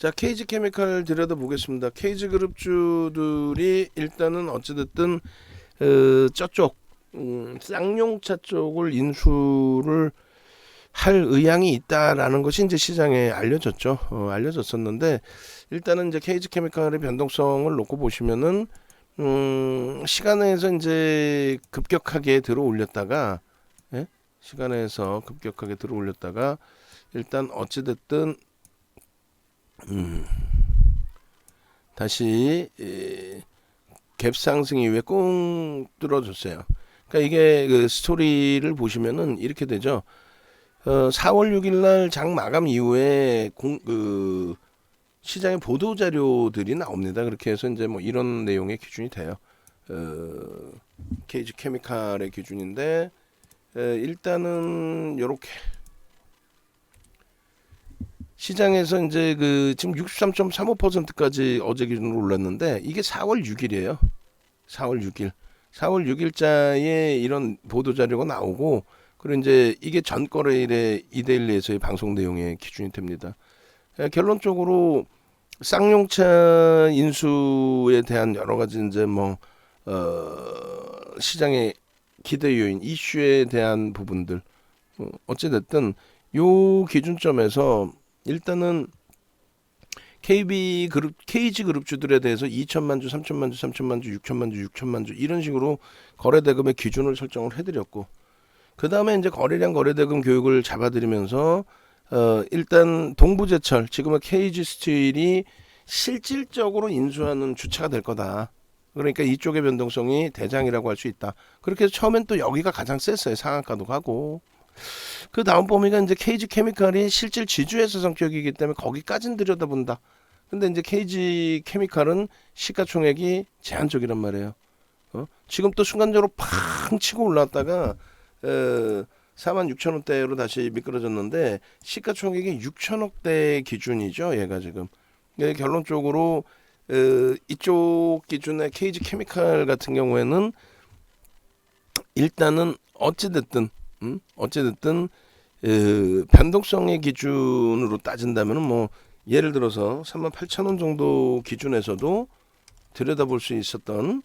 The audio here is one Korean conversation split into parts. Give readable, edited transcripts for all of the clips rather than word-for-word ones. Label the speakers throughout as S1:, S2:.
S1: 자, KG 케미칼 들여다보겠습니다. KG 그룹주들이 일단은 어찌됐든 저쪽 쌍용차 쪽을 인수를 할 의향이 있다라는 것이 이제 시장에 알려졌죠. 알려졌었는데 일단은 이제 KG 케미칼의 변동성을 놓고 보시면은 시간에서 이제 급격하게 들어 올렸다가 예? 시간에서 급격하게 들어 올렸다가 일단 어찌됐든 다시 갭 상승 이후에 꽁 뚫어줬어요. 그러니까 이게 그 스토리를 보시면은 이렇게 되죠. 4월 6일 날 장 마감 이후에 시장의 보도 자료들이 나옵니다. 그렇게 해서 이제 뭐 이런 내용의 기준이 돼요. KG 케미칼의 기준인데 일단은 요렇게 시장에서 이제 지금 63.35%까지 어제 기준으로 올랐는데 이게 4월 6일이에요. 4월 6일. 4월 6일자에 이런 보도 자료가 나오고 그리고 이제 이게 전 거래일의 이데일리에서의 방송 내용의 기준이 됩니다. 결론적으로 쌍용차 인수에 대한 여러 가지 이제 시장의 기대 요인, 이슈에 대한 부분들 어찌됐든 요 기준점에서 일단은 KG 그룹주들에 대해서 2천만 주, 3천만 주, 3천만 주, 6천만 주, 6천만 주 이런 식으로 거래 대금의 기준을 설정을 해드렸고 그 다음에 이제 거래량 거래 대금 교육을 잡아드리면서 일단 동부제철 지금은 KG 스틸이 실질적으로 인수하는 주체가 될 거다. 그러니까 이쪽의 변동성이 대장이라고 할 수 있다. 그렇게 해서 처음엔 또 여기가 가장 셌어요. 상한가도 가고. 그 다음 범위가 이제 KG 케미칼이 실질 지주회사 성격이기 때문에 거기까지는 들여다본다. 근데 이제 KG 케미칼은 시가총액이 제한적이란 말이에요. 지금 또 순간적으로 팡 치고 올라왔다가 4만 6천 원대로 다시 미끄러졌는데 시가총액이 6천억대 기준이죠. 얘가 지금. 결론적으로 이쪽 기준의 KG 케미칼 같은 경우에는 일단은 어찌됐든 변동성의 기준으로 따진다면은 뭐 예를 들어서 3만 8천 원 정도 기준에서도 들여다볼 수 있었던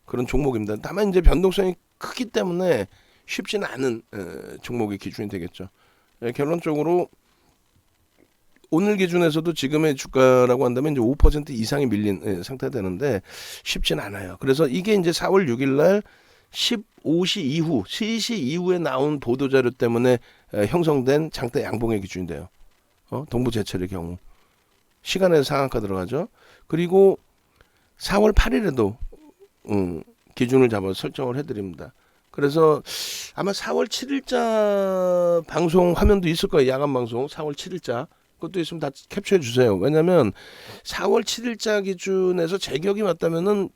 S1: 그런 종목입니다. 다만 이제 변동성이 크기 때문에 쉽지는 않은 종목의 기준이 되겠죠. 결론적으로 오늘 기준에서도 지금의 주가라고 한다면 이제 5% 이상이 밀린 상태가 되는데 쉽지는 않아요. 그래서 이게 이제 4월 6일 날 15시 이후, 3시 이후에 나온 보도자료 때문에 형성된 장대 양봉의 기준인데요. 동부제철의 경우. 시간에서 상한가 들어가죠. 그리고 4월 8일에도 기준을 잡아서 설정을 해드립니다. 그래서 아마 4월 7일자 방송 화면도 있을 거예요. 야간 방송 4월 7일자. 그것도 있으면 다 캡처해 주세요. 왜냐하면 4월 7일자 기준에서 제격이 맞다면은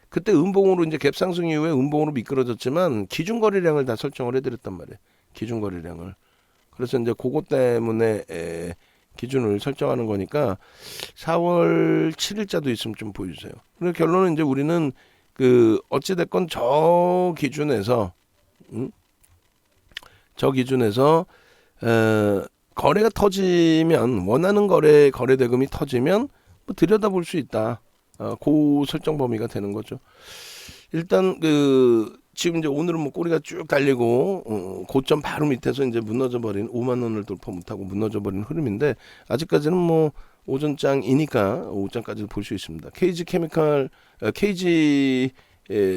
S1: 그때 음봉으로 이제 갭 상승 이후에 음봉으로 미끄러졌지만 기준 거래량을 다 설정을 해드렸단 말이에요. 기준 거래량을. 그래서 이제 그것 때문에 기준을 설정하는 거니까 4월 7일자도 있으면 좀 보여주세요. 그리고 결론은 이제 우리는 어찌됐건 저 기준에서 거래가 터지면 원하는 거래 대금이 터지면 뭐 들여다볼 수 있다. 그 설정 범위가 되는 거죠. 일단 지금 이제 오늘은 뭐 꼬리가 쭉 달리고 고점 바로 밑에서 이제 무너져 버린 5만 원을 돌파 못하고 무너져 버린 흐름인데 아직까지는 뭐 오전장이니까 오후장까지 볼 수 있습니다. KG 케미칼, KG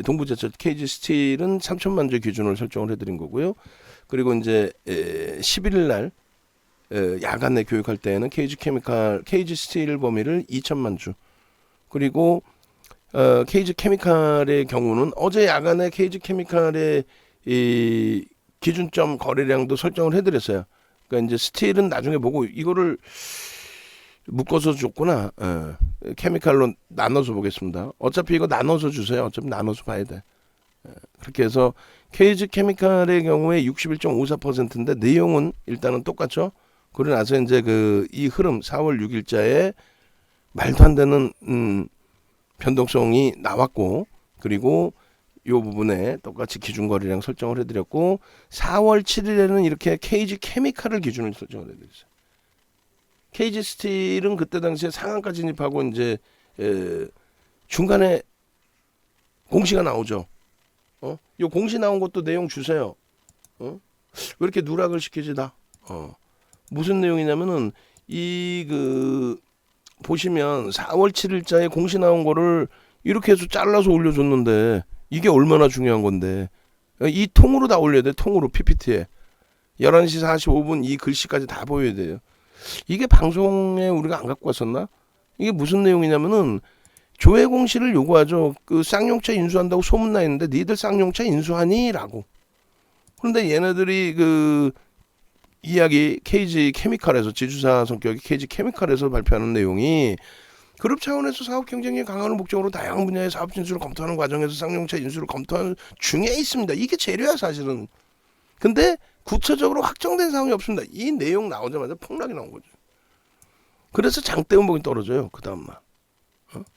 S1: 동부제철, KG 스틸은 3천만 주 기준을 설정을 해드린 거고요. 그리고 이제 11일 날 야간에 교육할 때는 KG 케미칼, KG 스틸 범위를 2천만 주. 그리고 KG 케미칼의 경우는 어제 야간에 KG 케미칼의 이 기준점 거래량도 설정을 해드렸어요. 그러니까 이제 스틸은 나중에 보고 이거를 묶어서 줬구나. 케미칼로 나눠서 보겠습니다. 어차피 이거 나눠서 주세요. 어차피 나눠서 봐야 돼. 그렇게 해서 KG 케미칼의 경우에 61.54%인데 내용은 일단은 똑같죠. 그러고 나서 이제 이 흐름 4월 6일자에 말도 안 되는 변동성이 나왔고 그리고 이 부분에 똑같이 기준 거래량 설정을 해드렸고 4월 7일에는 이렇게 KG 케미칼을 기준으로 설정을 해드렸어요. KG 스틸은 그때 당시에 상한가 진입하고 이제 중간에 공시가 나오죠. 요 공시 나온 것도 내용 주세요. 왜 이렇게 누락을 시키지 다? 무슨 내용이냐면은 보시면 4월 7일자에 공시 나온 거를 이렇게 해서 잘라서 올려줬는데 이게 얼마나 중요한 건데 이 통으로 다 올려야 돼. 통으로 PPT에 11시 45분 이 글씨까지 다 보여야 돼요. 이게 방송에 우리가 안 갖고 왔었나? 이게 무슨 내용이냐면은 조회 공시를 요구하죠. 그 쌍용차 인수한다고 소문나 있는데 니들 쌍용차 인수하니? 라고. 그런데 얘네들이 그 이야기 KG 케미칼에서 지주사 성격의 KG 케미칼에서 발표하는 내용이 그룹 차원에서 사업 경쟁력을 강화하는 목적으로 다양한 분야의 사업 진출을 검토하는 과정에서 쌍용차 인수를 검토하는 중에 있습니다. 이게 재료야 사실은. 근데 구체적으로 확정된 사항이 없습니다. 이 내용 나오자마자 폭락이 나온 거죠. 그래서 장대 음봉이 떨어져요. 그 다음날.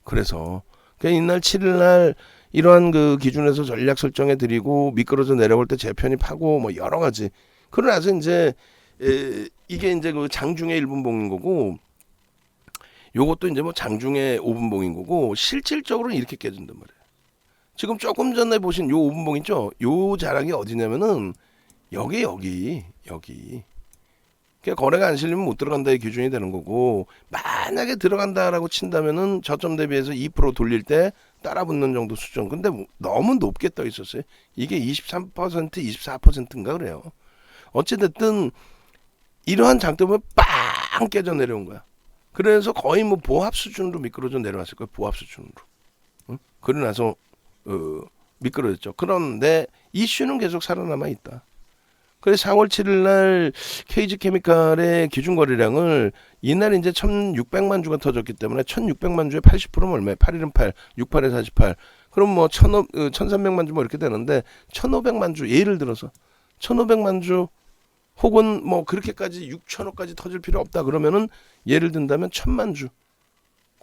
S1: 그래서 이날 7일날 이러한 그 기준에서 전략 설정해 드리고 미끄러져 내려올 때 재편입하고 뭐 여러 가지. 그러고 나서 이제 이게 이제 그 장중에 1분봉인 거고 요것도 이제 뭐 장중에 5분봉인 거고 실질적으로는 이렇게 깨진단 말이에요. 지금 조금 전에 보신 요 5분봉 있죠? 요 자락이 어디냐면은 여기. 그러니까 거래가 안 실리면 못 들어간다의 기준이 되는 거고 만약에 들어간다라고 친다면은 저점 대비해서 2% 돌릴 때 따라붙는 정도 수준. 근데 너무 높게 떠 있었어요. 이게 23%, 24%인가 그래요. 어찌됐든 이러한 장점을 빵 깨져 내려온 거야. 그래서 거의 뭐 보합 수준으로 미끄러져 내려왔을 거예요. 보합 수준으로. 그러고 나서 미끄러졌죠. 그런데 이슈는 계속 살아남아 있다. 그래서 4월 7일 날 KG 케미칼의 기준 거래량을 이날 이제 1,600만 주가 터졌기 때문에 1,600만 주에 80%면 얼마예요? 8일은 8, 68에 48. 그럼 뭐 1,300만 주 뭐 이렇게 되는데 1,500만 주 예를 들어서 1,500만 주 혹은 뭐 그렇게까지 6천억까지 터질 필요 없다 그러면은 예를 든다면 1,000만 주.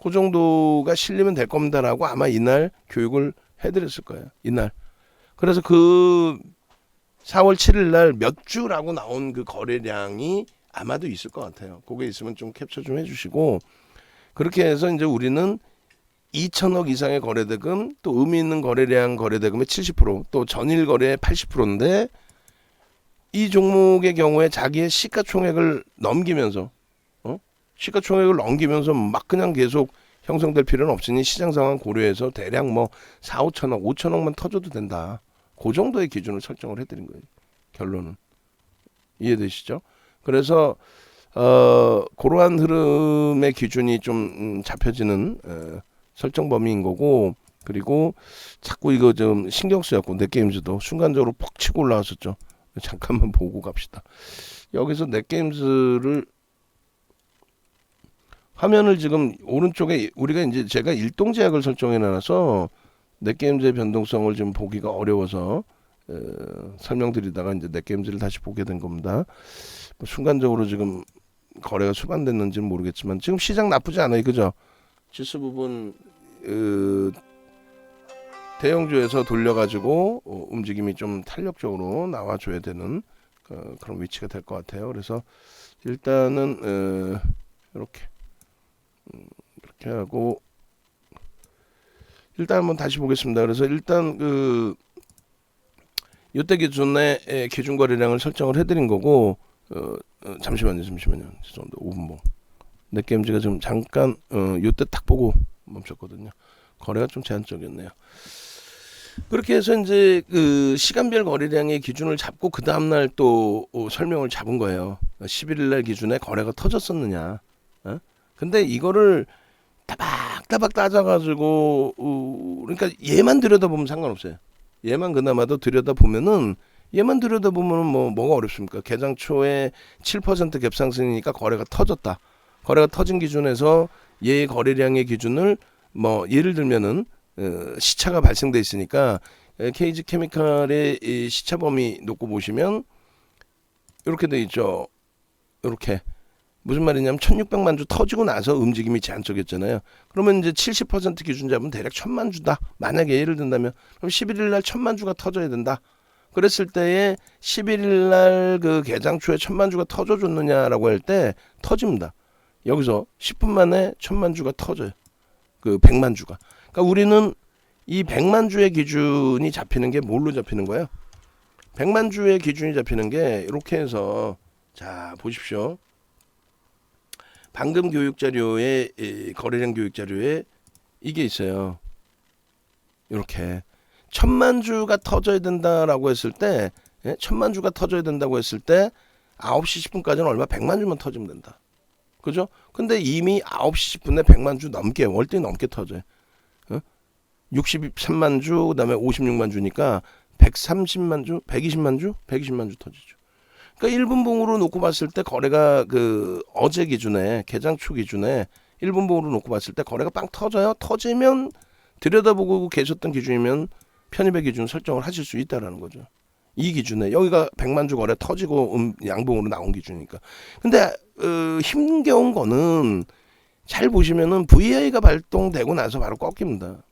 S1: 그 정도가 실리면 될 겁니다라고 아마 이날 교육을 해드렸을 거예요. 이날. 그래서 그 4월 7일 날 몇 주라고 나온 그 거래량이 아마도 있을 것 같아요. 그게 있으면 좀 캡처 좀 해주시고 그렇게 해서 이제 우리는 2천억 이상의 거래대금 또 의미 있는 거래량 거래대금의 70%또 전일 거래의 80%인데 이 종목의 경우에 자기의 시가총액을 넘기면서 시가총액을 넘기면서 막 그냥 계속 형성될 필요는 없으니 시장 상황 고려해서 대략 뭐 4, 5천억, 5천억만 터져도 된다. 그 정도의 기준을 설정을 해드린 거예요. 결론은. 이해되시죠? 그래서 그러한 흐름의 기준이 좀 잡혀지는 설정 범위인 거고 그리고 자꾸 이거 좀 신경 쓰였고 넷게임즈도 순간적으로 퍽 치고 올라왔었죠. 잠깐만 보고 갑시다. 여기서 넷게임즈를 화면을 지금 오른쪽에 우리가 이제 제가 일동제약을 설정해 놔서 넷게임즈의 변동성을 좀 보기가 어려워서 설명드리다가 이제 넷게임즈를 다시 보게 된 겁니다. 순간적으로 지금 거래가 수반됐는지는 모르겠지만 지금 시장 나쁘지 않아요, 그죠? 지수 부분 대형주에서 돌려가지고 움직임이 좀 탄력적으로 나와줘야 되는 그런 위치가 될 것 같아요. 그래서 일단은 이렇게 하고. 일단 한번 다시 보겠습니다. 그래서 일단 이때 기준에 기준 거래량을 설정을 해드린 거고 잠시만요. 죄송합니다. 5분봉. 넷게임즈가 지금 잠깐 이때 딱 보고 멈췄거든요. 거래가 좀 제한적이었네요. 그렇게 해서 이제 그 시간별 거래량의 기준을 잡고 그 다음날 또 설명을 잡은 거예요. 11일날 기준에 거래가 터졌었느냐. 근데 이거를 따박따박 따져가지고 그러니까 얘만 들여다보면 상관없어요. 얘만 그나마도 들여다보면은 뭐가 어렵습니까? 개장 초에 7% 갭상승이니까 거래가 터졌다. 거래가 터진 기준에서 얘 거래량의 기준을 뭐 예를 들면은 시차가 발생돼 있으니까 KG 케미칼의 이 시차 범위 놓고 보시면 이렇게 돼 있죠. 이렇게. 무슨 말이냐면 1600만 주 터지고 나서 움직임이 제한적이었잖아요. 그러면 이제 70% 기준 잡으면 대략 1000만 주다. 만약에 예를 든다면 그럼 11일 날 1000만 주가 터져야 된다. 그랬을 때에 11일 날 그 개장 초에 1000만 주가 터져줬느냐라고 할 때 터집니다. 여기서 10분 만에 1000만 주가 터져요. 그 100만 주가. 그러니까 우리는 이 100만 주의 기준이 잡히는 게 뭘로 잡히는 거예요? 100만 주의 기준이 잡히는 게 이렇게 해서 자 보십시오. 방금 교육 자료에 거래량 교육 자료에 이게 있어요. 이렇게 1000만 주가 터져야 된다라고 했을 때 1000만 주가 터져야 된다고 했을 때 9시 10분까지는 얼마 100만 주만 터지면 된다. 그죠? 근데 이미 9시 10분에 100만 주 넘게 월등히 넘게 터져요. 63만 주 그다음에 56만 주니까 130만 주, 120만 주, 120만 주 터지죠. 그러니까 1분봉으로 놓고 봤을 때 거래가 그 어제 기준에 개장 초 기준에 1분봉으로 놓고 봤을 때 거래가 빵 터져요. 터지면 들여다보고 계셨던 기준이면 편입의 기준 설정을 하실 수 있다라는 거죠. 이 기준에 여기가 100만 주 거래 터지고 양봉으로 나온 기준이니까. 근데 힘겨운 거는 잘 보시면은 VI가 발동되고 나서 바로 꺾입니다.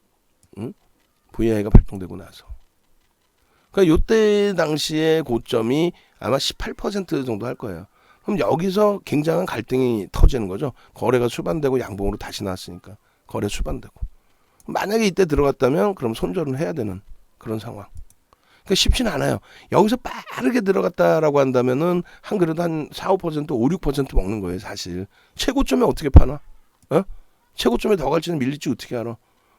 S1: 응? VI가 발동되고 나서. 그러니까 요때 당시에 고점이 아마 18% 정도 할 거예요. 그럼 여기서 굉장한 갈등이 터지는 거죠. 거래가 수반되고 양봉으로 다시 나왔으니까 거래 수반되고. 만약에 이때 들어갔다면 그럼 손절은 해야 되는 그런 상황. 그러니까 쉽지는 않아요. 여기서 빠르게 들어갔다라고 한다면은 한 그래도 한 4, 5%, 5, 6% 먹는 거예요, 사실. 최고점에 어떻게 파나? 최고점에 더 갈지는 밀릴지 어떻게 알아?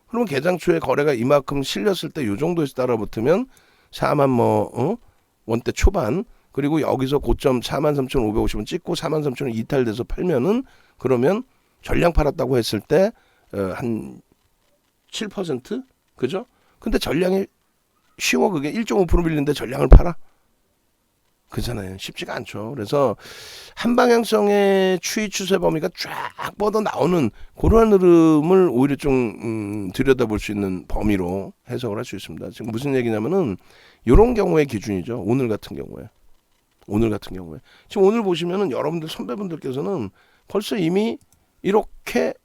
S1: 그러면 개장 초에 거래가 이만큼 실렸을 때 요 정도에서 따라붙으면 4만 원대 초반 그리고 여기서 고점 43,550원 찍고 43,000원 이탈돼서 팔면은 그러면 전량 팔았다고 했을 때 한 7%? 그죠? 근데 전량이 쉬워. 그게 1.5% 밀리는데 전량을 팔아? 그잖아요. 쉽지가 않죠. 그래서 한 방향성의 추이 추세 범위가 쫙 뻗어 나오는 그러한 흐름을 오히려 좀 들여다볼 수 있는 범위로 해석을 할 수 있습니다. 지금 무슨 얘기냐면은 이런 경우의 기준이죠. 오늘 같은 경우에. 지금 오늘 보시면은 여러분들 선배분들께서는 벌써 이미 이렇게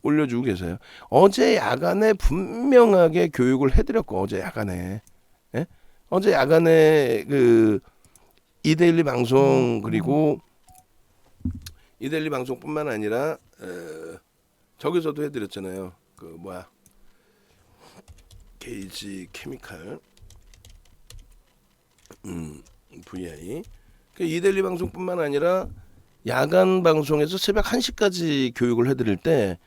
S1: 올려주고 계세요. 어제 야간에 분명하게 교육을 해드렸고 어제 야간에 그 이데일리 방송 그리고 이데일리 방송뿐만 아니라 저기서도 해드렸잖아요. 그 뭐야 게이지 케미칼 VI 그 이데일리 방송뿐만 아니라 야간 방송에서 새벽 1시까지 교육을 해드릴 때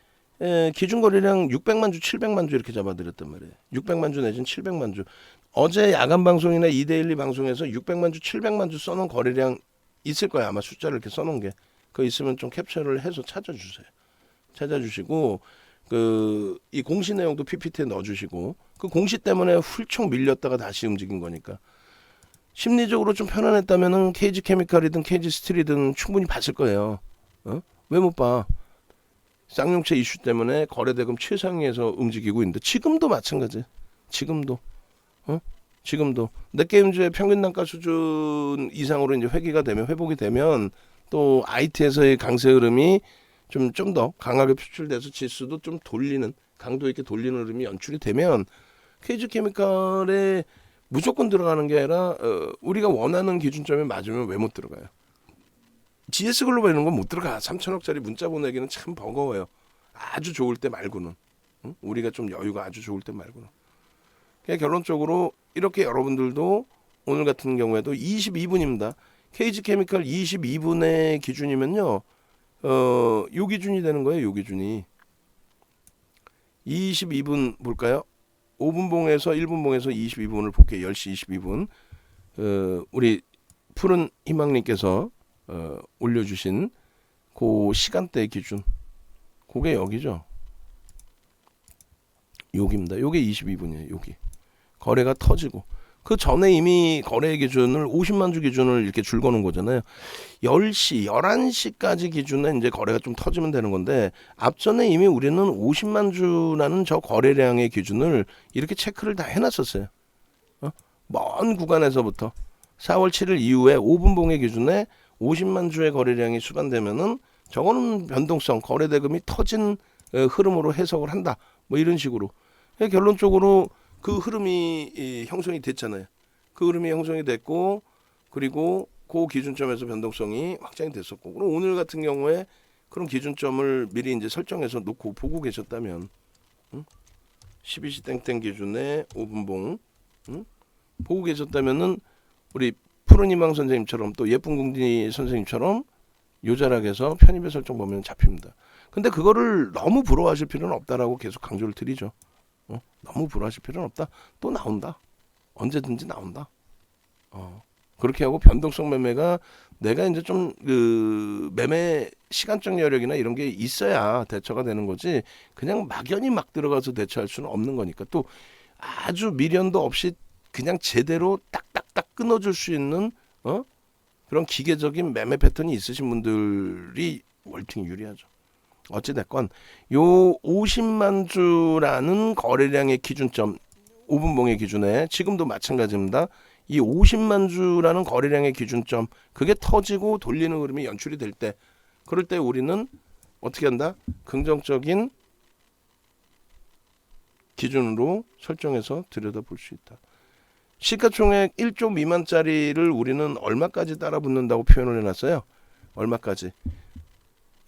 S1: 기준 거래량 600만 주, 700만 주 이렇게 잡아드렸단 말이에요. 600만 주 내지는 700만 주. 어제 야간 방송이나 이데일리 방송에서 600만 주, 700만 주 써놓은 거래량 있을 거예요. 아마 숫자를 이렇게 써놓은 게. 그거 있으면 좀 캡처를 해서 찾아주세요. 찾아주시고 이 공시 내용도 PPT에 넣어주시고 그 공시 때문에 훌쩍 밀렸다가 다시 움직인 거니까 심리적으로 좀 편안했다면은 KG 케미칼이든 KG 스틸이든 충분히 봤을 거예요. 왜 못 봐? 쌍용차 이슈 때문에 거래대금 최상위에서 움직이고 있는데 지금도 마찬가지. 지금도 넷게임즈의 평균 단가 수준 이상으로 이제 회복이 되면 또 IT에서의 강세 흐름이 좀 더 강하게 표출돼서 지수도 좀 돌리는 강도 있게 돌리는 흐름이 연출이 되면 KG 케미칼에 무조건 들어가는 게 아니라 우리가 원하는 기준점에 맞으면 왜 못 들어가요? GS 글로벌 이런 건 못 들어가. 3천억짜리 문자 보내기는 참 버거워요. 아주 좋을 때 말고는. 우리가 좀 여유가 아주 좋을 때 말고는. 그냥 결론적으로 이렇게 여러분들도 오늘 같은 경우에도 22분입니다. KG 케미칼 22분의 기준이면요. 요 기준이 되는 거예요. 요 기준이. 22분 볼까요? 5분봉에서 1분봉에서 22분을 볼게요. 10시 22분. 우리 푸른 희망님께서 올려주신 그 시간대 기준 그게 여기죠. 여기입니다. 요게 22분이에요. 여기 거래가 터지고 그 전에 이미 거래 기준을 50만 주 기준을 이렇게 줄 거는 거잖아요. 10시, 11시까지 기준에 이제 거래가 좀 터지면 되는 건데 앞전에 이미 우리는 50만 주라는 저 거래량의 기준을 이렇게 체크를 다 해놨었어요. 먼 구간에서부터 4월 7일 이후에 5분봉의 기준에 50만 주의 거래량이 수반되면은 저거는 변동성 거래대금이 터진 흐름으로 해석을 한다. 뭐 이런 식으로 결론적으로 그 흐름이 형성이 됐잖아요. 그 흐름이 형성이 됐고 그리고 그 기준점에서 변동성이 확장이 됐었고 그럼 오늘 같은 경우에 그런 기준점을 미리 이제 설정해서 놓고 보고 계셨다면, 응? 12시 땡땡 기준에 5분봉, 응? 보고 계셨다면은 우리 푸른희망 선생님처럼 또 예쁜 궁디 선생님처럼 요자락에서 편입의 설정 보면 잡힙니다. 근데 그거를 너무 부러워하실 필요는 없다라고 계속 강조를 드리죠. 너무 부러워하실 필요는 없다. 또 나온다. 언제든지 나온다. 그렇게 하고 변동성 매매가 내가 이제 좀 그 매매 시간적 여력이나 이런 게 있어야 대처가 되는 거지. 그냥 막연히 막 들어가서 대처할 수는 없는 거니까. 또 아주 미련도 없이 그냥 제대로 딱딱딱 끊어줄 수 있는 그런 기계적인 매매 패턴이 있으신 분들이 월등히 유리하죠. 어찌됐건 요 50만 주라는 거래량의 기준점 5분봉의 기준에 지금도 마찬가지입니다. 이 50만 주라는 거래량의 기준점 그게 터지고 돌리는 흐름이 연출이 될 때 그럴 때 우리는 어떻게 한다? 긍정적인 기준으로 설정해서 들여다볼 수 있다. 시가총액 1조 미만짜리를 우리는 얼마까지 따라붙는다고 표현을 해놨어요. 얼마까지?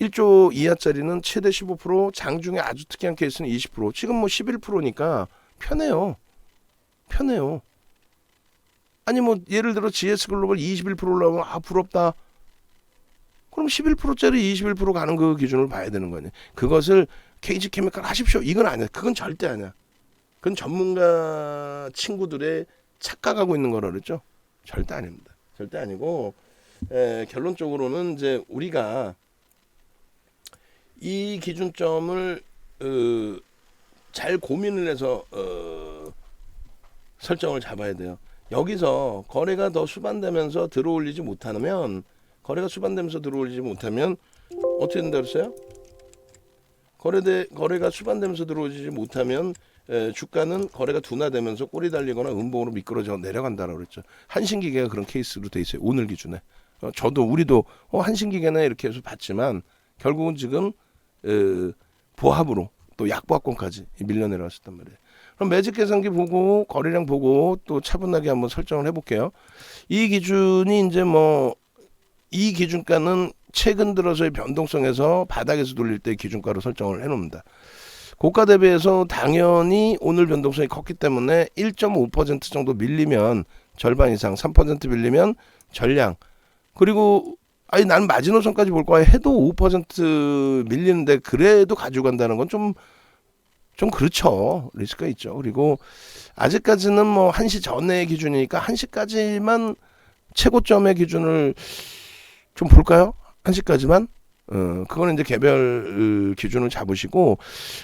S1: 1조 이하짜리는 최대 15%, 장중에 아주 특이한 케이스는 20%. 지금 뭐 11%니까 편해요. 편해요. 아니 뭐 예를 들어 GS글로벌 21% 올라오면 부럽다. 그럼 11%짜리 21% 가는 그 기준을 봐야 되는 거네. 그것을 KG케미칼 하십시오. 이건 아니야. 그건 절대 아니야. 그건 전문가 친구들의 착각하고 있는 거라 그랬죠. 절대 아닙니다. 절대 아니고 결론적으로는 이제 우리가 이 기준점을 잘 고민을 해서 설정을 잡아야 돼요. 여기서 거래가 더 수반되면서 들어올리지 못하면 어떻게 된다 그랬어요? 거래가 수반되면서 들어오지 못하면 주가는 거래가 둔화되면서 꼬리 달리거나 음봉으로 미끄러져 내려간다라고 그랬죠. 한신기계가 그런 케이스로 돼 있어요. 오늘 기준에. 우리도 한신기계나 이렇게 해서 봤지만 결국은 지금 보합으로 또 약보합권까지 밀려 내려왔었단 말이에요. 그럼 매직 계산기 보고 거래량 보고 또 차분하게 한번 설정을 해볼게요. 이 기준이 이제 이 기준가는 최근 들어서의 변동성에서 바닥에서 돌릴 때 기준가로 설정을 해놓습니다. 고가 대비해서 당연히 오늘 변동성이 컸기 때문에 1.5% 정도 밀리면 절반 이상 3% 밀리면 전량 그리고 나는 마지노선까지 볼 거야 해도 5% 밀리는데 그래도 가지고 간다는 건 좀 그렇죠. 리스크가 있죠. 그리고 아직까지는 1시 전의 기준이니까 1시까지만 최고점의 기준을 좀 볼까요? 1시까지만? 그거는 이제 개별 기준을 잡으시고,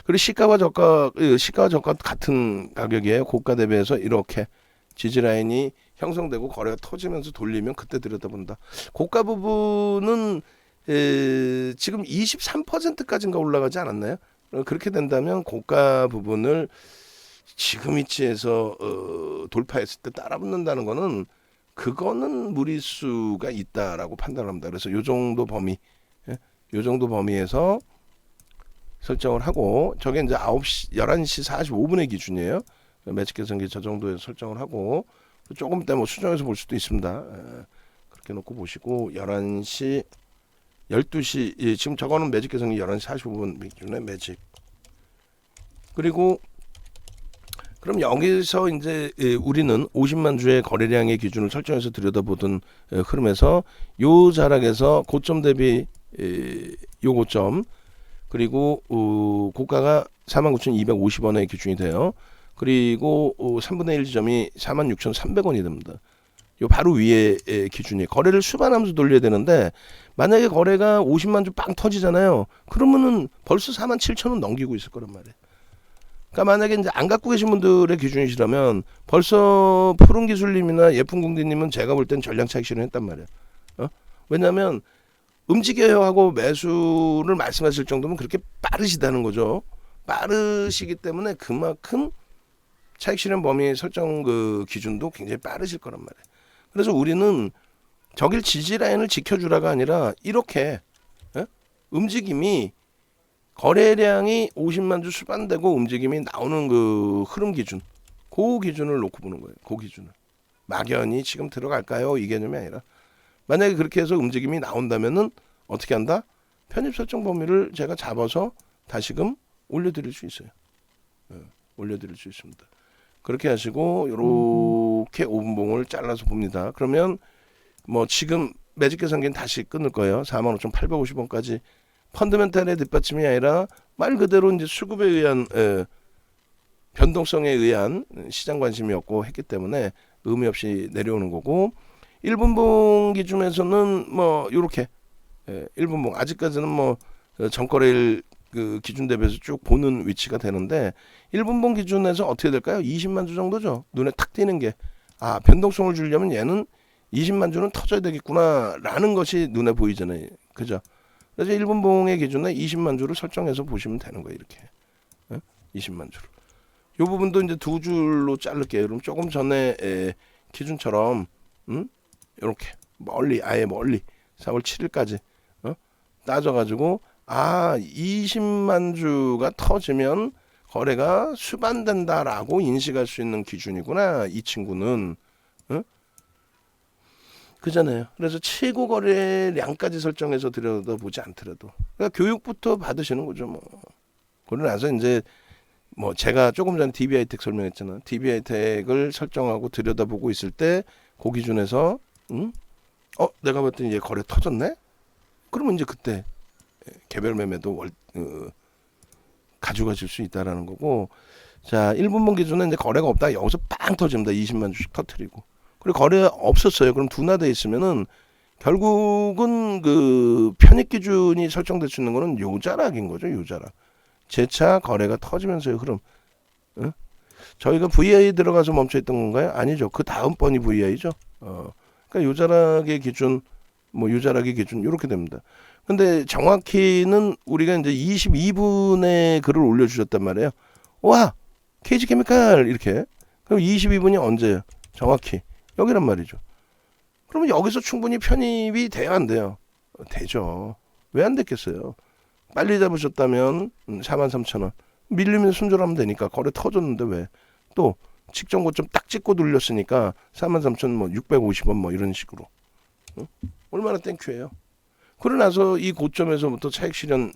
S1: 그리고 시가와 저가 같은 가격이에요. 고가 대비해서 이렇게 지지라인이 형성되고 거래가 터지면서 돌리면 그때 들여다본다. 고가 부분은 지금 23%까지인가 올라가지 않았나요? 그렇게 된다면 고가 부분을 지금 위치에서 돌파했을 때 따라붙는다는 거는 그거는 무리수가 있다라고 판단합니다. 그래서 요 정도 범위에서 설정을 하고 저게 이제 11시 45분의 기준이에요. 매직 계산기 저 정도에서 설정을 하고 조금 이따 수정해서 볼 수도 있습니다. 그렇게 놓고 보시고 11시 12시 지금 저거는 매직 계산기 11시 45분 기준에 매직 그리고 그럼 여기서 이제 우리는 50만 주의 거래량의 기준을 설정해서 들여다보던 흐름에서 요 자락에서 고점 대비 요 고점 그리고 고가가 49,250원의 기준이 돼요. 그리고 3분의 1 지점이 46,300원이 됩니다. 요 바로 위에 기준이 거래를 수반하면서 돌려야 되는데 만약에 거래가 50만 주 빵 터지잖아요. 그러면은 벌써 47,000원 넘기고 있을 거란 말이에요. 그러니까 만약에 이제 안 갖고 계신 분들의 기준이시라면 벌써 푸른 기술님이나 예쁜 궁디님은 제가 볼 땐 전량 차익 실현했단 말이에요. 왜냐하면 움직여야 하고 매수를 말씀하실 정도면 그렇게 빠르시다는 거죠. 빠르시기 때문에 그만큼 차익 실현 범위 설정 그 기준도 굉장히 빠르실 거란 말이에요. 그래서 우리는 저길 지지라인을 지켜주라가 아니라 이렇게 움직임이 거래량이 50만 주 수반되고 움직임이 나오는 그 흐름 기준 그 기준을 놓고 보는 거예요. 그 기준을 막연히 지금 들어갈까요? 이 개념이 아니라 만약에 그렇게 해서 움직임이 나온다면은 어떻게 한다? 편입 설정 범위를 제가 잡아서 다시금 올려드릴 수 있어요. 올려드릴 수 있습니다. 그렇게 하시고 이렇게 5분봉을 잘라서 봅니다. 그러면 뭐 지금 매직 계산기는 다시 끊을 거예요. 45,850원까지 펀드멘탈의 뒷받침이 아니라 말 그대로 이제 수급에 의한 변동성에 의한 시장 관심이었고 했기 때문에 의미 없이 내려오는 거고, 1분봉 기준에서는 뭐 이렇게 1분봉 아직까지는 뭐 전거래일 그 기준 대비해서 쭉 보는 위치가 되는데, 1분봉 기준에서 어떻게 될까요? 20만 주 정도죠. 눈에 탁 띄는 게, 아, 변동성을 주려면 얘는 20만 주는 터져야 되겠구나 라는 것이 눈에 보이잖아요. 그죠? 그래서 1분봉의 기준에 20만 주를 설정해서 보시면 되는 거예요. 이렇게 20만 주를. 이 부분도 이제 두 줄로 자를게요. 그럼 조금 전에 기준처럼 이렇게 멀리, 아예 멀리 4월 7일까지 따져가지고, 아, 20만 주가 터지면 거래가 수반된다라고 인식할 수 있는 기준이구나, 이 친구는. 그잖아요. 그래서 최고 거래량까지 설정해서 들여다보지 않더라도, 그러니까 교육부터 받으시는 거죠. 뭐 그러고 나서 이제 뭐 제가 조금 전에 DBI텍 설명했잖아. DBI텍을 설정하고 들여다보고 있을 때 그 기준에서 내가 봤더니 얘 거래 터졌네? 그러면 이제 그때 개별 매매도 가져가실 수 있다라는 거고. 자, 1분봉 기준은 이제 거래가 없다. 여기서 빵 터집니다. 20만 주씩 터트리고. 그리고 거래 없었어요. 그럼 둔화돼 있으면은 결국은 그 편입 기준이 설정될 수 있는 거는 요자락인 거죠. 요자락. 재차 거래가 터지면서요. 그럼 저희가 VI 들어가서 멈춰있던 건가요? 아니죠. 그 다음 번이 VI죠. 그러니까 요자락의 기준, 뭐 요자락의 기준 이렇게 됩니다. 근데 정확히는 우리가 이제 22분에 글을 올려주셨단 말이에요. 와, KG케미칼 이렇게. 그럼 22분이 언제예요? 정확히 여기란 말이죠. 그러면 여기서 충분히 편입이 돼야 안 돼요? 되죠. 왜 안 됐겠어요? 빨리 잡으셨다면 43,000원 밀리면 순조로하면 되니까. 거래 터졌는데 왜? 또 직전 고점 딱 찍고 눌렸으니까 43,650원 뭐 이런 식으로. 얼마나 땡큐예요. 그러고 나서 이 고점에서부터 차익 실현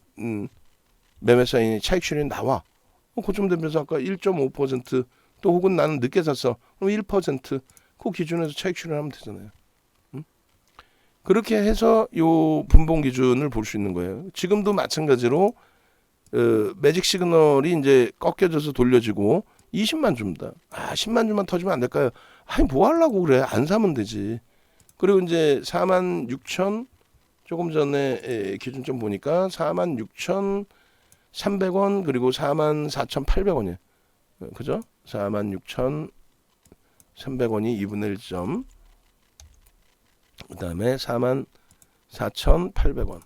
S1: 매매 사인이 차익 실현이 나와. 고점 대비해서 아까 1.5% 또 혹은 나는 늦게 샀어. 그럼 1% 그 기준에서 차익 실현하면 되잖아요. 그렇게 해서 요 분봉 기준을 볼 수 있는 거예요. 지금도 마찬가지로 매직 시그널이 이제 꺾여져서 돌려지고 20만 주입니다. 아, 10만 주만 터지면 안 될까요? 아니, 뭐 하려고 그래? 안 사면 되지. 그리고 이제 46,000 조금 전에 기준점 보니까 46,300원 그리고 44,800원이에요. 그죠? 46,300원이 2분의 1점. 그 다음에 44,800원.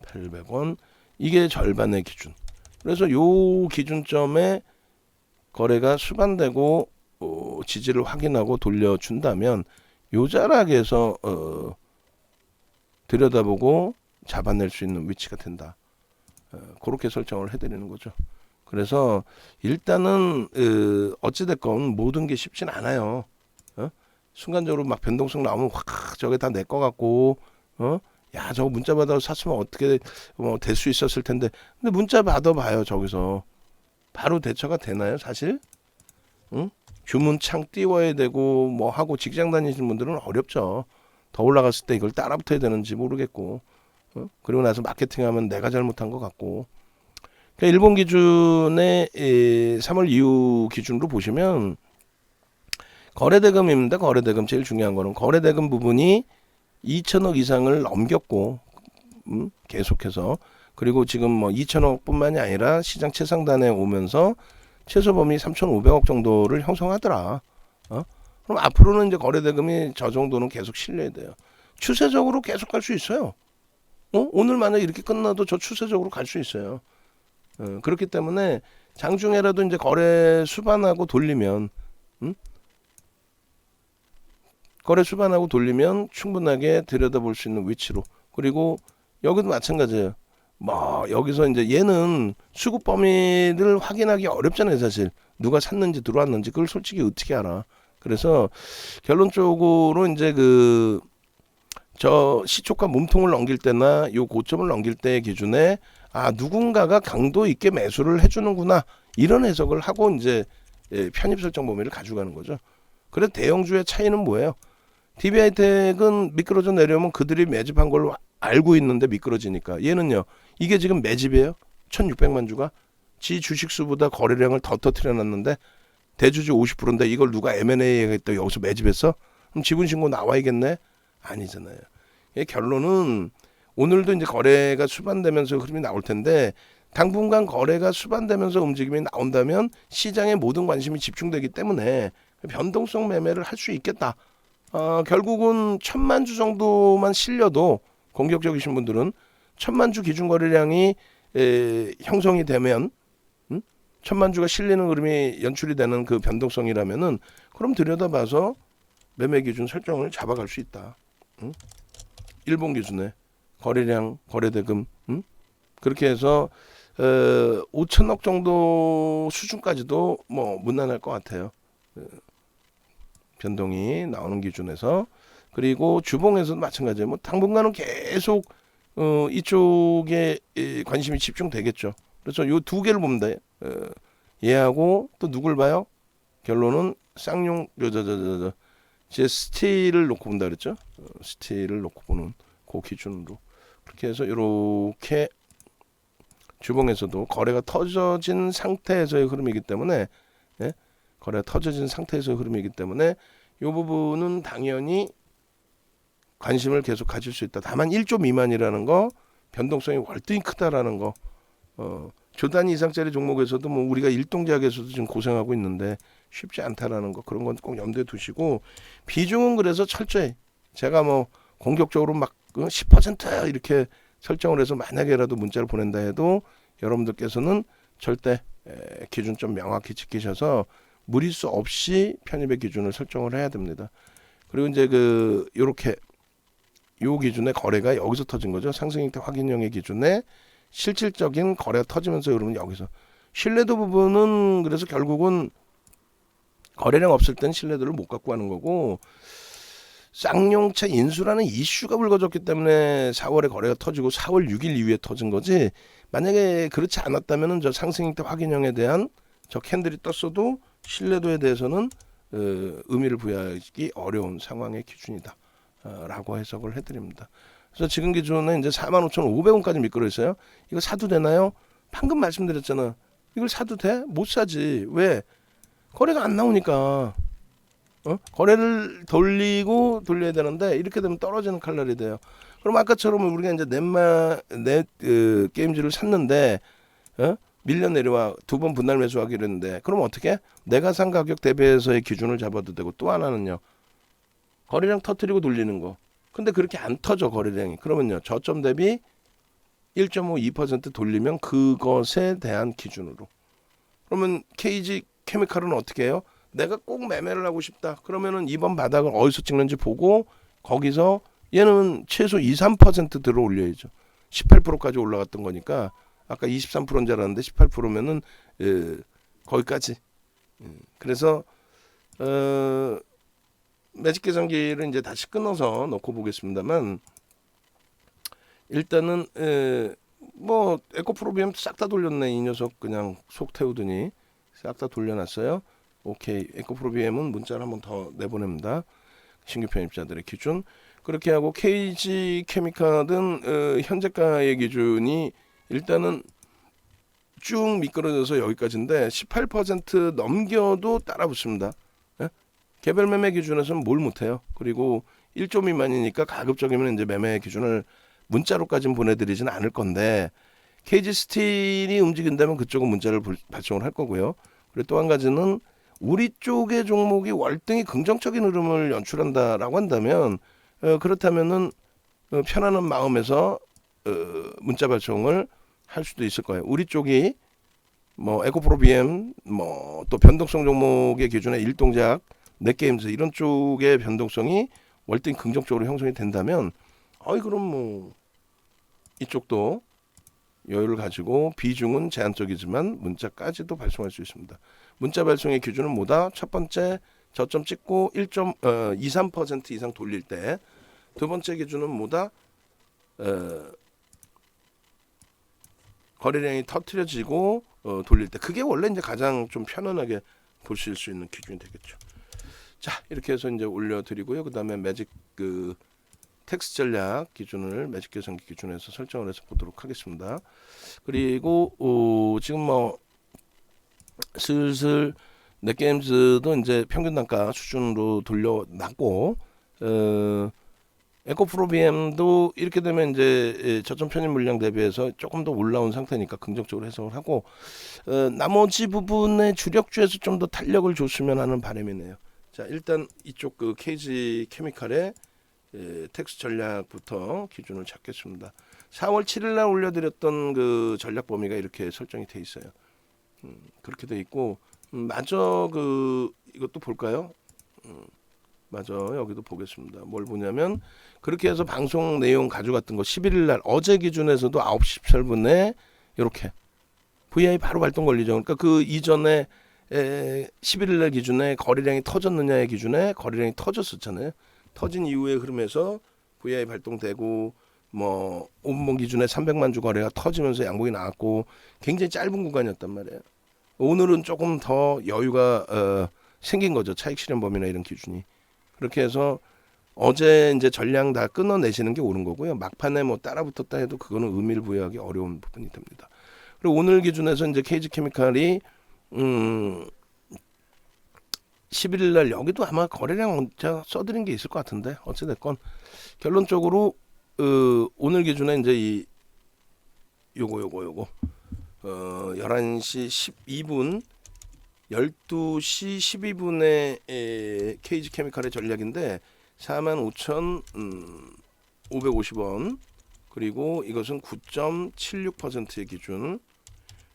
S1: 800원. 이게 절반의 기준. 그래서 요 기준점에 거래가 수반되고 지지를 확인하고 돌려준다면 요 자락에서 들여다보고 잡아낼 수 있는 위치가 된다. 그렇게 설정을 해드리는 거죠. 그래서 일단은 어찌됐건 모든 게 쉽진 않아요. 순간적으로 막 변동성 나오면 확 저게 다 내 거 같고 야, 저거 문자 받아서 샀으면 어떻게 될 수 있었을 텐데. 근데 문자 받아봐요. 저기서 바로 대처가 되나요, 사실? 주문창 띄워야 되고 뭐 하고 직장 다니시는 분들은 어렵죠. 더 올라갔을 때 이걸 따라붙어야 되는지 모르겠고, 그리고 나서 마케팅하면 내가 잘못한 것 같고. 그러니까 일본 기준의 3월 이후 기준으로 보시면 거래대금입니다. 거래대금 제일 중요한 거는 거래대금 부분이 2천억 이상을 넘겼고 계속해서, 그리고 지금 뭐 2천억뿐만이 아니라 시장 최상단에 오면서 최소 범위 3,500억 정도를 형성하더라. 그럼 앞으로는 이제 거래대금이 저 정도는 계속 실려야 돼요. 추세적으로 계속 갈 수 있어요. 오늘 만약 이렇게 끝나도 저 추세적으로 갈 수 있어요. 그렇기 때문에 장중에라도 이제 거래 수반하고 돌리면 거래 수반하고 돌리면 충분하게 들여다볼 수 있는 위치로. 그리고 여기도 마찬가지예요. 뭐 여기서 이제 얘는 수급 범위를 확인하기 어렵잖아요. 사실 누가 샀는지 들어왔는지 그걸 솔직히 어떻게 알아. 그래서 결론적으로 이제 저 시초가 몸통을 넘길 때나 요 고점을 넘길 때의 기준에 누군가가 강도 있게 매수를 해주는구나 이런 해석을 하고 이제 편입 설정 범위를 가져가는 거죠. 그래서 대형주의 차이는 뭐예요? DB하이텍은 미끄러져 내려오면 그들이 매집한 걸로 알고 있는데 미끄러지니까 얘는요 이게 지금 매집이에요. 1600만 주가 지 주식수보다 거래량을 더 터뜨려 놨는데 대주주 50%인데 이걸 누가 M&A 했다 여기서 매집했어? 그럼 지분신고 나와야겠네? 아니잖아요. 결론은 오늘도 이제 거래가 수반되면서 흐름이 나올 텐데 당분간 거래가 수반되면서 움직임이 나온다면 시장에 모든 관심이 집중되기 때문에 변동성 매매를 할 수 있겠다. 결국은 1000만 주 정도만 실려도 공격적이신 분들은 1000만 주 기준 거래량이 형성이 되면 1000만 주가 실리는 흐름이 연출이 되는 그 변동성이라면은 그럼 들여다봐서 매매 기준 설정을 잡아갈 수 있다. 일본 기준에 거래량, 거래대금 그렇게 해서 5천억 정도 수준까지도 뭐 무난할 것 같아요. 변동이 나오는 기준에서. 그리고 주봉에서도 마찬가지예요. 뭐 당분간은 계속 이쪽에 관심이 집중되겠죠. 그래서 요 두 개를 봅니다. 얘하고 또 누굴 봐요? 결론은 쌍용 제 스틸을 놓고 본다 그랬죠. 스틸을 놓고 보는 그 기준으로 그렇게 해서 이렇게 주봉에서도 거래가 터져진 상태에서의 흐름이기 때문에 거래가 터져진 상태에서의 흐름이기 때문에 이 부분은 당연히 관심을 계속 가질 수 있다. 다만 1조 미만이라는 거 변동성이 월등히 크다라는 거 조단위 이상짜리 종목에서도 뭐 우리가 일동제약에서도 지금 고생하고 있는데 쉽지 않다라는 거 그런 건 꼭 염두에 두시고 비중은 그래서 철저히 제가 뭐 공격적으로 막 10% 이렇게 설정을 해서 만약에라도 문자를 보낸다 해도 여러분들께서는 절대 기준 좀 명확히 지키셔서 무리수 없이 편입의 기준을 설정을 해야 됩니다. 그리고 이제 요렇게 요 기준의 거래가 여기서 터진 거죠. 상승익대 확인형의 기준에 실질적인 거래가 터지면서 여러분 여기서 신뢰도 부분은 그래서 결국은 거래량 없을 땐 신뢰도를 못 갖고 가는 거고 쌍용차 인수라는 이슈가 불거졌기 때문에 4월에 거래가 터지고 4월 6일 이후에 터진 거지 만약에 그렇지 않았다면 저 상승익대 확인형에 대한 저 캔들이 떴어도 신뢰도에 대해서는 의미를 부여하기 어려운 상황의 기준이다 라고 해석을 해드립니다. 그래서 지금 기준은 이제 45,500원까지 미끄러 있어요. 이거 사도 되나요? 방금 말씀드렸잖아. 이걸 사도 돼? 못 사지. 왜? 거래가 안 나오니까. 거래를 돌려야 되는데 이렇게 되면 떨어지는 칼날이 돼요. 그럼 아까처럼 우리가 이제 넷 게임즈를 샀는데 밀려 내려와 두 번 분할 매수하기로 했는데 그럼 어떻게? 내가 산 가격 대비해서의 기준을 잡아도 되고 또 하나는요. 거래량 터뜨리고 돌리는 거. 근데 그렇게 안 터져 거래량이. 그러면요. 저점 대비 1.52% 돌리면 그것에 대한 기준으로. 그러면 KG 케미칼은 어떻게 해요? 내가 꼭 매매를 하고 싶다. 그러면은 이번 바닥을 어디서 찍는지 보고 거기서 얘는 최소 2, 3% 들어 올려야죠. 18%까지 올라갔던 거니까 아까 23%인 줄 알았는데 18%면은 거기까지. 그래서 매직 계산기를 이제 다시 끊어서 넣고 보겠습니다만 일단은 뭐 에코프로비엠 싹 다 돌렸네. 이 녀석 그냥 속 태우더니 싹 다 돌려놨어요. 오케이. 에코프로비엠은 문자를 한번 더 내보냅니다. 신규 편입자들의 기준. 그렇게 하고 KG 케미칼은 현재가의 기준이 일단은 쭉 미끄러져서 여기까지인데 18% 넘겨도 따라 붙습니다. 개별 매매 기준에서는 뭘 못해요. 그리고 1조 미만이니까 가급적이면 이제 매매 기준을 문자로까지는 보내드리지는 않을 건데 KG 스틸이 움직인다면 그쪽은 문자를 발송을 할 거고요. 그리고 또 한 가지는 우리 쪽의 종목이 월등히 긍정적인 흐름을 연출한다라고 한다면 그렇다면은 편안한 마음에서 문자 발송을 할 수도 있을 거예요. 우리 쪽이 뭐 에코프로비엠 뭐 또 변동성 종목의 기준에 일동작 넷게임즈 이런 쪽의 변동성이 월등히 긍정적으로 형성이 된다면 그럼 뭐 이쪽도 여유를 가지고 비중은 제한적이지만 문자까지도 발송할 수 있습니다. 문자 발송의 기준은 뭐다? 첫 번째 저점 찍고 1.23% 이상 돌릴 때, 두 번째 기준은 뭐다? 거래량이 터트려지고 돌릴 때, 그게 원래 이제 가장 좀 편안하게 보실 수 있는 기준이 되겠죠. 자, 이렇게 해서 이제 올려드리고요. 그 다음에 매직 텍스 전략 기준을 매직 계산기 기준에서 설정을 해서 보도록 하겠습니다. 그리고 지금 뭐 슬슬 넷게임즈도 이제 평균 단가 수준으로 돌려놨고, 에코프로 BM도 이렇게 되면 이제 저점 편입 물량 대비해서 조금 더 올라온 상태니까 긍정적으로 해석을 하고, 나머지 부분의 주력주에서 좀 더 탄력을 줬으면 하는 바람이네요. 자, 일단 이쪽 그 KG 케미칼의 텍스 전략부터 기준을 잡겠습니다. 4월 7일 날 올려드렸던 그 전략 범위가 이렇게 설정이 돼 있어요. 그렇게 돼 있고, 마저 이것도 볼까요? 맞아, 여기도 보겠습니다. 뭘 보냐면, 그렇게 해서 방송 내용 가져갔던 거 11일 날 어제 기준에서도 9시 18분에 이렇게 VI 바로 발동 걸리죠. 그러니까 그 이전에 11일 날 기준에 거래량이 터졌느냐의 기준에 거래량이 터졌었잖아요. 터진 이후의 흐름에서 VI 발동되고, 뭐 5분봉 기준에 300만 주 거래가 터지면서 양봉이 나왔고, 굉장히 짧은 구간이었단 말이에요. 오늘은 조금 더 여유가 생긴 거죠. 차익 실현 범위나 이런 기준이. 그렇게 해서 어제 이제 전량 다 끊어내시는 게 옳은 거고요. 막판에 뭐 따라붙었다 해도 그거는 의미를 부여하기 어려운 부분이 됩니다. 그리고 오늘 기준에서 이제 KG 케미칼이 11일 날 여기도 아마 거래량 제가 써드린 게 있을 것 같은데, 어찌됐건 결론적으로 오늘 기준에 이제 이 요거 11시 12분 12시 12분에 KG 케미칼의 전략인데 45,550원, 그리고 이것은 9.76%의 기준,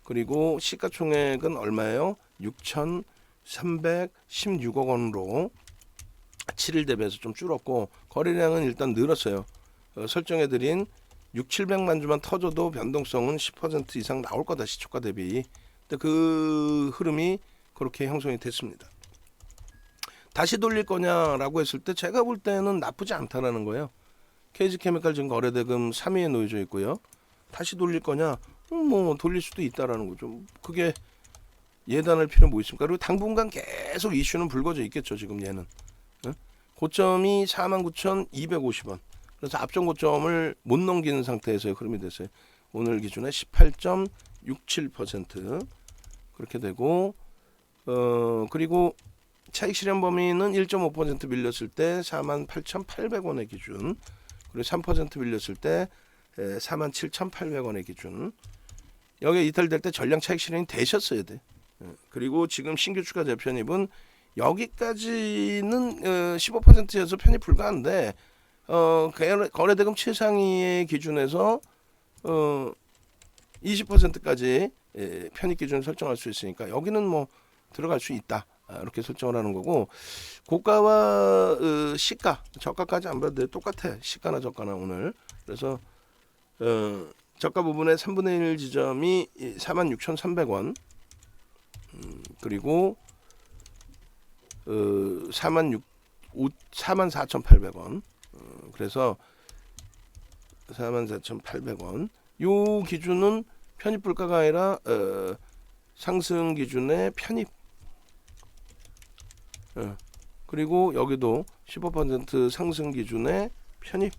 S1: 그리고 시가총액은 얼마예요? 6,316억 원으로 7일 대비해서 좀 줄었고, 거래량은 일단 늘었어요. 설정해드린 700만 주만 터져도 변동성은 10% 이상 나올 거다, 시초가 대비. 근데 그 흐름이 그렇게 형성이 됐습니다. 다시 돌릴 거냐라고 했을 때 제가 볼 때는 나쁘지 않다라는 거예요. KG케미칼 지금 거래대금 3위에 놓여져 있고요. 다시 돌릴 거냐? 뭐 돌릴 수도 있다라는 거죠. 그게 예단할 필요는 뭐 있습니까? 그리고 당분간 계속 이슈는 불거져 있겠죠. 지금 얘는 고점이 49,250원. 그래서 앞전 고점을 못 넘기는 상태에서의 흐름이 됐어요. 오늘 기준에 18.67% 그렇게 되고, 그리고 차익 실현 범위는 1.5% 밀렸을 때 48,800원의 기준, 그리고 3% 밀렸을 때 47,800원의 기준. 여기에 이탈될 때 전량 차익 실현이 되셨어야 돼. 그리고 지금 신규 추가 재편입은 여기까지는 15%에서 편입 불가한데, 거래대금 최상위의 기준에서 20%까지 편입 기준을 설정할 수 있으니까 여기는 뭐 들어갈 수 있다, 이렇게 설정을 하는 거고, 고가와 시가, 저가까지 안 봐도 돼. 똑같아, 시가나 저가나 오늘. 그래서 저가 부분의 3분의 1 지점이 46,300원, 그리고 44,800원, 그래서 44,800원. 요 기준은 편입 불가가 아니라 상승 기준의 편입. 그리고 여기도 15% 상승 기준의 편입.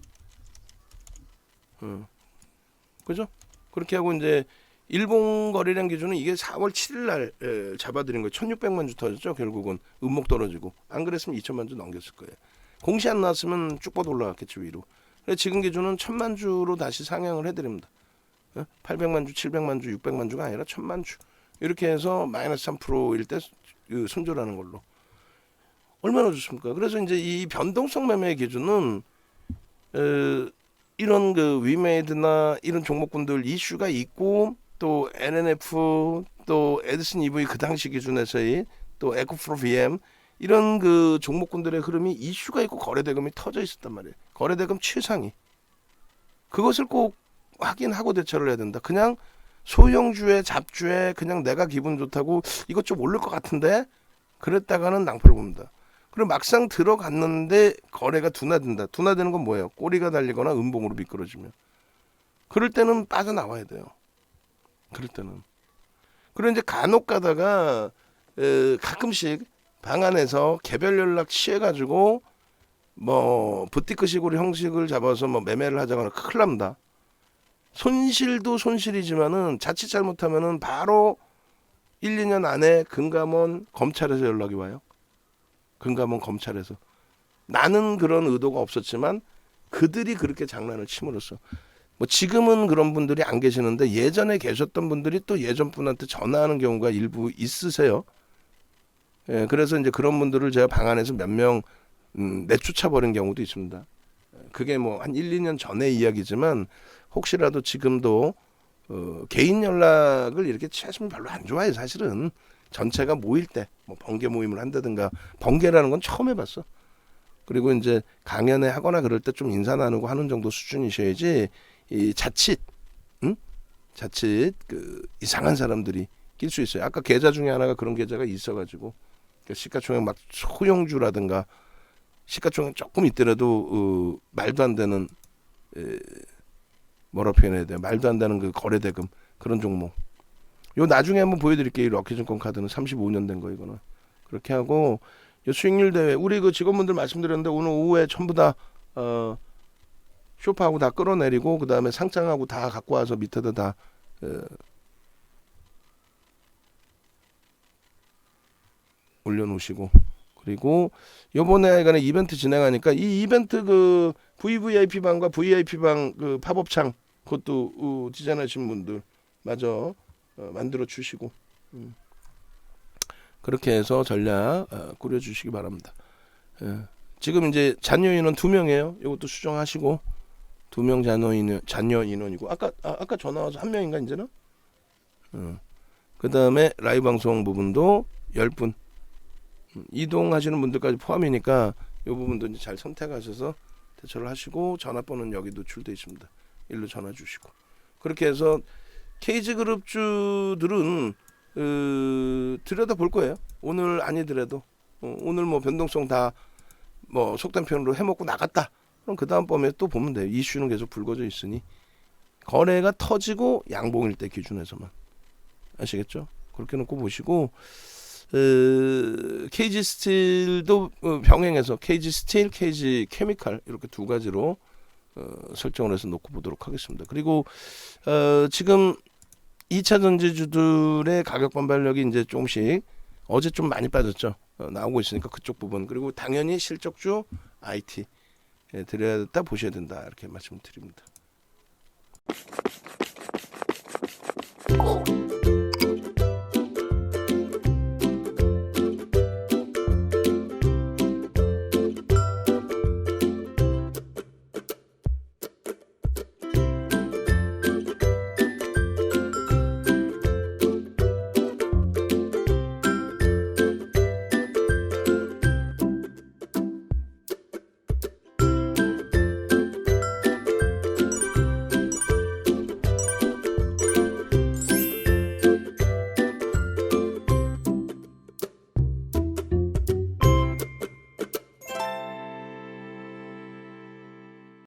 S1: 그죠? 그렇게 하고 이제 일본 거래량 기준은 이게 4월 7일 날 잡아드린 거예요. 1,600만 주 터졌죠. 결국은 음목 떨어지고, 안 그랬으면 2,000만 주 넘겼을 거예요. 공시 안 나왔으면 쭉 뻗어 올라갔겠죠, 위로. 그래서 지금 기준은 1,000만 주로 다시 상향을 해드립니다. 800만 주, 700만 주, 600만 주가 아니라 1,000만 주. 이렇게 해서 마이너스 3%일 때 손절하는 걸로. 얼마나 좋습니까? 그래서 이제 이 변동성 매매의 기준은 이런 그 위메이드나 이런 종목군들 이슈가 있고, 또 NNF, 또 에디슨 EV 그 당시 기준에서의 또 에코프로 BM, 이런 그 종목군들의 흐름이 이슈가 있고 거래대금이 터져 있었단 말이에요. 거래대금 최상위. 그것을 꼭 확인하고 대처를 해야 된다. 그냥 소형주에 잡주에 그냥 내가 기분 좋다고 이것 좀 오를 것 같은데 그랬다가는 낭패를 봅니다. 그리고 막상 들어갔는데 거래가 둔화된다. 둔화되는 건 뭐예요? 꼬리가 달리거나 음봉으로 미끄러지면. 그럴 때는 빠져나와야 돼요. 그럴 때는. 그리고 이제 간혹 가다가 가끔씩 방 안에서 개별 연락 취해가지고 뭐 부티크식으로 형식을 잡아서 뭐 매매를 하자거나 큰일 납니다. 손실도 손실이지만은 자칫 잘못하면은 바로 1, 2년 안에 금감원 검찰에서 연락이 와요. 금감원 검찰에서. 나는 그런 의도가 없었지만 그들이 그렇게 장난을 침으로써 뭐 지금은 그런 분들이 안 계시는데 예전에 계셨던 분들이 또 예전 분한테 전화하는 경우가 일부 있으세요. 예, 그래서 이제 그런 분들을 제가 방 안에서 몇 명 내쫓아 버린 경우도 있습니다. 그게 뭐 한 1, 2년 전의 이야기지만 혹시라도 지금도 개인 연락을 이렇게 취하시면 별로 안 좋아요. 사실은 전체가 모일 때 뭐 번개 모임을 한다든가 번개라는 건 처음 해봤어. 그리고 이제 강연회 하거나 그럴 때 좀 인사 나누고 하는 정도 수준이셔야지 이 자칫 그 이상한 사람들이 낄 수 있어요. 아까 계좌 중에 하나가 그런 계좌가 있어가지고 시가총액 막 소형주라든가 시가총액 조금 있더라도 말도 안 되는 뭐라 표현해야 돼요? 말도 안 되는 그 거래대금 그런 종목. 요 나중에 한번 보여드릴게요. 이 럭키증권 카드는 35년 된 거 이거는. 그렇게 하고 요 수익률 대회 우리 그 직원분들 말씀드렸는데 오늘 오후에 전부 다 쇼파하고 다 끌어내리고 그 다음에 상장하고 다 갖고 와서 밑에다 다 올려놓으시고 그리고 요번에 이거는 이벤트 진행하니까 이 이벤트 그 VVIP 방과 VIP 방 그 팝업창 그것도 디자인하신 분들 마저 만들어 주시고 그렇게 해서 전략 꾸려 주시기 바랍니다. 지금 이제 자녀 인원 2명이에요. 이것도 수정하시고 2명 자녀 인원이고 아까 전화 와서 1명인가 이제는 그 다음에 라이브 방송 부분도 10분 이동하시는 분들까지 포함이니까 이 부분도 이제 잘 선택하셔서 대처를 하시고 전화번호는 여기 노출되어 있습니다. 일로 전화 주시고 그렇게 해서 케이지그룹주들은 들여다 볼 거예요. 오늘 아니더라도 오늘 뭐 변동성 다 뭐 속된 표현으로 해먹고 나갔다. 그럼 그 다음 밤에 또 보면 돼요. 이슈는 계속 불거져 있으니 거래가 터지고 양봉일 때 기준에서만 아시겠죠? 그렇게 놓고 보시고 KG 스틸도 병행해서 KG 스틸, KG 케미칼 이렇게 두 가지로 설정을 해서 놓고 보도록 하겠습니다. 그리고 지금 2차 전지주들의 가격 반발력이 이제 조금씩 어제 좀 많이 빠졌죠. 나오고 있으니까 그쪽 부분 그리고 당연히 실적주 IT 들여다 보셔야 된다 이렇게 말씀드립니다.